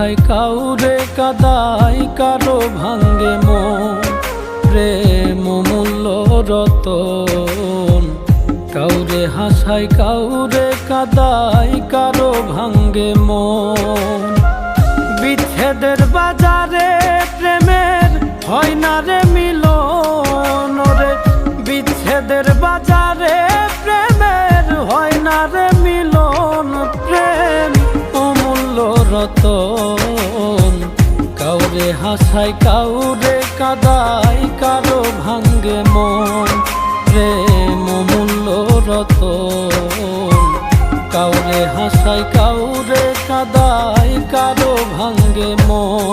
হাসায় কাউরে কাদায় কারো ভাঙ্গে মন। প্রেম মূল্য রতন, কাউরে হাসায় কাউরে কাদায় কারো ভাঙ্গে মন। বিচ্ছেদের বাজারে প্রেমের হয় না রে মিলন রে, বিচ্ছেদের বাজারে প্রেমের হয় না রে মিলন। প্রেম অমূল্য রতন, কাউরে হাসায় কাউরে কাদায় কারো ভাঙ্গে মন। প্রেম অমূল্য রতন, কাউরে হাসায় কাউরে কাদায় কারো ভাঙ্গে মন।